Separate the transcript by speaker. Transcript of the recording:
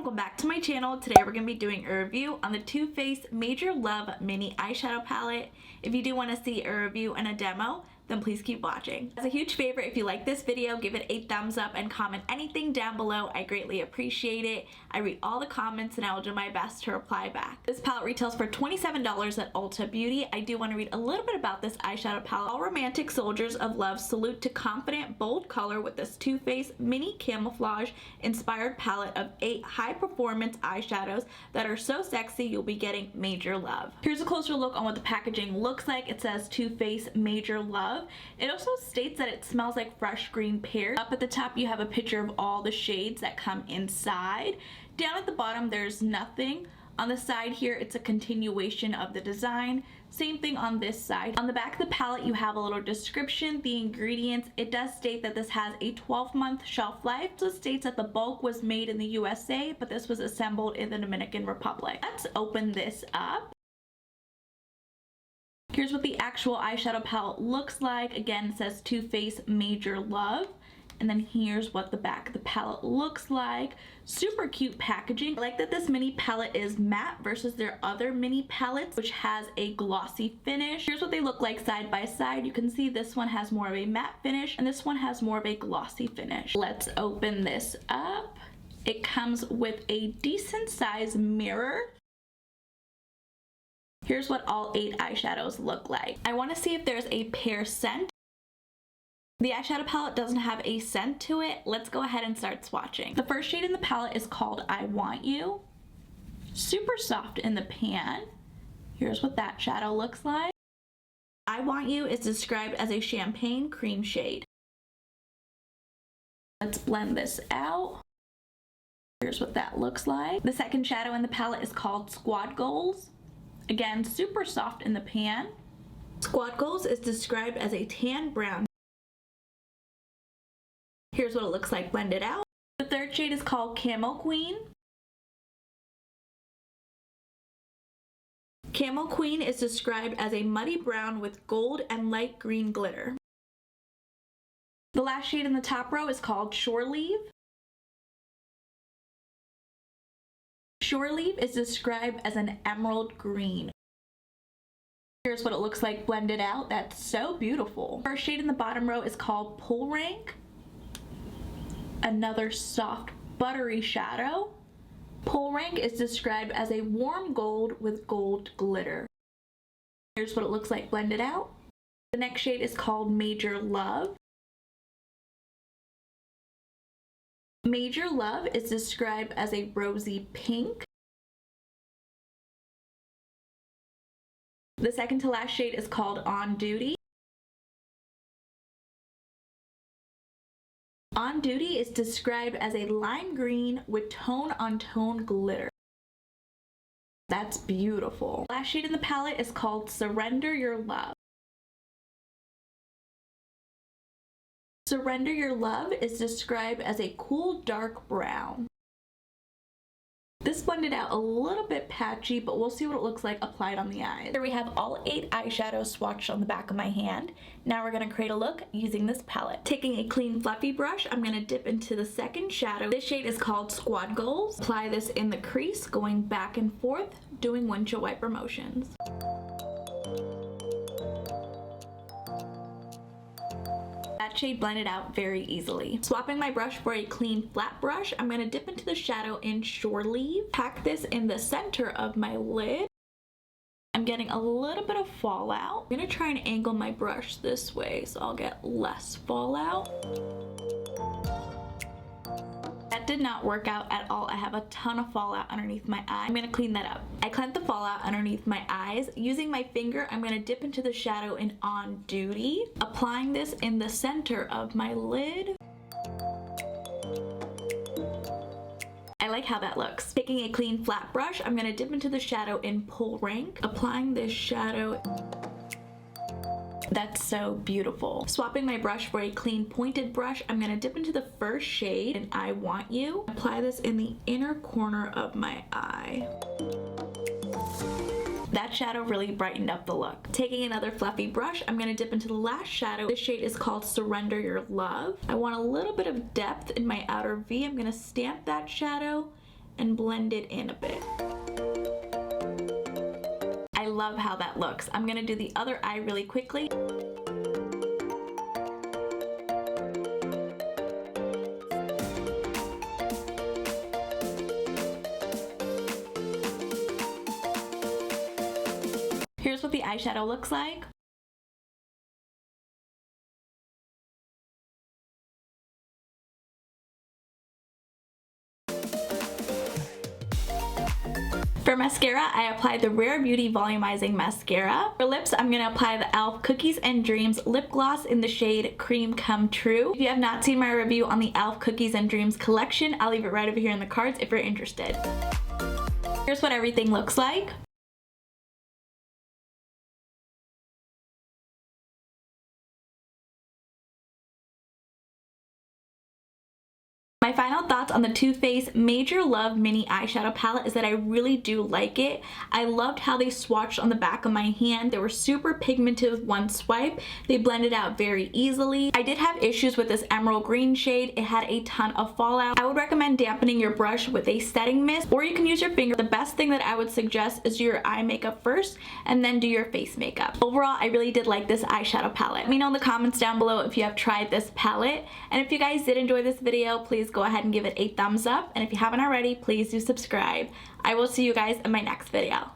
Speaker 1: welcome back to my channel. Today we're going to be doing a review on the Too Faced Major Love Mini Eyeshadow Palette. If you do want to see a review and a demo, then please keep watching. As a huge favor, if you like this video, give it a thumbs up and comment anything down below. I greatly appreciate it. I read all the comments and I will do my best to reply back. This palette retails for $27 at Ulta Beauty. I do want to read a little bit about this eyeshadow palette. All romantic soldiers of love salute to confident, bold color with this Too Faced mini camouflage inspired palette of 8 high-performance eyeshadows that are so sexy you'll be getting major love. Here's a closer look on what the packaging looks like. It says Too Faced Major Love. It also states that it smells like fresh green pears. Up at the top you have a picture of all the shades that come inside. Down at the bottom there's nothing. On the side here it's a continuation of the design. Same thing on this side. On the back of the palette you have a little description, the ingredients. It does state that this has a 12-month shelf life. So it states that the bulk was made in the USA, but this was assembled in the Dominican Republic. Let's open this up. Here's what the actual eyeshadow palette looks like. Again, it says Too Faced Major Love. And then here's what the back of the palette looks like. Super cute packaging. I like that this mini palette is matte versus their other mini palettes, which has a glossy finish. Here's what they look like side by side. You can see this one has more of a matte finish and this one has more of a glossy finish. Let's open this up. It comes with a decent size mirror. Here's what all 8 eyeshadows look like. I want to see if there's a pear scent. The eyeshadow palette doesn't have a scent to it. Let's go ahead and start swatching. The first shade in the palette is called I Want You. Super soft in the pan. Here's what that shadow looks like. I Want You is described as a champagne cream shade. Let's blend this out. Here's what that looks like. The second shadow in the palette is called Squad Goals. Again, super soft in the pan. Squad Goals is described as a tan brown. Here's what it looks like blended out. The third shade is called Camo Queen. Camo Queen is described as a muddy brown with gold and light green glitter. The last shade in the top row is called Shore Leave. Shore Leave is described as an emerald green. Here's what it looks like blended out. That's so beautiful. First shade in the bottom row is called Pull Rank. Another soft buttery shadow. Pull Rank is described as a warm gold with gold glitter. Here's what it looks like blended out. The next shade is called Major Love. Major Love is described as a rosy pink. The second to last shade is called On Duty. On Duty is described as a lime green with tone-on-tone glitter. That's beautiful. Last shade in the palette is called Surrender Your Love. Surrender Your Love is described as a cool dark brown. This blended out a little bit patchy, but we'll see what it looks like applied on the eyes. Here we have all 8 eyeshadows swatched on the back of my hand. Now we're going to create a look using this palette. Taking a clean fluffy brush, I'm going to dip into the second shadow. This shade is called Squad Goals. Apply this in the crease, going back and forth, doing windshield wiper motions. That shade blended out very easily. Swapping my brush for a clean flat brush, I'm going to dip into the shadow in Shore Leave. Pack this in the center of my lid. I'm getting a little bit of fallout. I'm going to try and angle my brush this way so I'll get less fallout. That did not work out at all. I have a ton of fallout underneath my eye. I'm going to clean that up. I cleansed the fallout underneath my eyes. Using my finger, I'm going to dip into the shadow in On Duty. Applying this in the center of my lid. I like how that looks. Taking a clean flat brush, I'm going to dip into the shadow in Pull Rank. Applying this shadow. That's so beautiful. Swapping my brush for a clean pointed brush, I'm going to dip into the first shade in I Want You. Apply this in the inner corner of my eye. That shadow really brightened up the look. Taking another fluffy brush, I'm going to dip into the last shadow. This shade is called Surrender Your Love. I want a little bit of depth in my outer V. I'm going to stamp that shadow and blend it in a bit. I love how that looks. I'm gonna do the other eye really quickly. Here's what the eyeshadow looks like. For mascara, I applied the Rare Beauty Volumizing Mascara. For lips, I'm going to apply the e.l.f. Cookies and Dreams Lip Gloss in the shade Cream Come True. If you have not seen my review on the e.l.f. Cookies and Dreams collection, I'll leave it right over here in the cards if you're interested. Here's what everything looks like. My final thoughts on the Too Faced Major Love Mini Eyeshadow Palette is that I really do like it. I loved how they swatched on the back of my hand. They were super pigmented with one swipe. They blended out very easily. I did have issues with this emerald green shade. It had a ton of fallout. I would recommend dampening your brush with a setting mist, or you can use your finger. The best thing that I would suggest is do your eye makeup first and then do your face makeup. Overall, I really did like this eyeshadow palette. Let me know in the comments down below if you have tried this palette. And if you guys did enjoy this video, please go ahead and give it a thumbs up, and if you haven't already, please do subscribe. I will see you guys in my next video.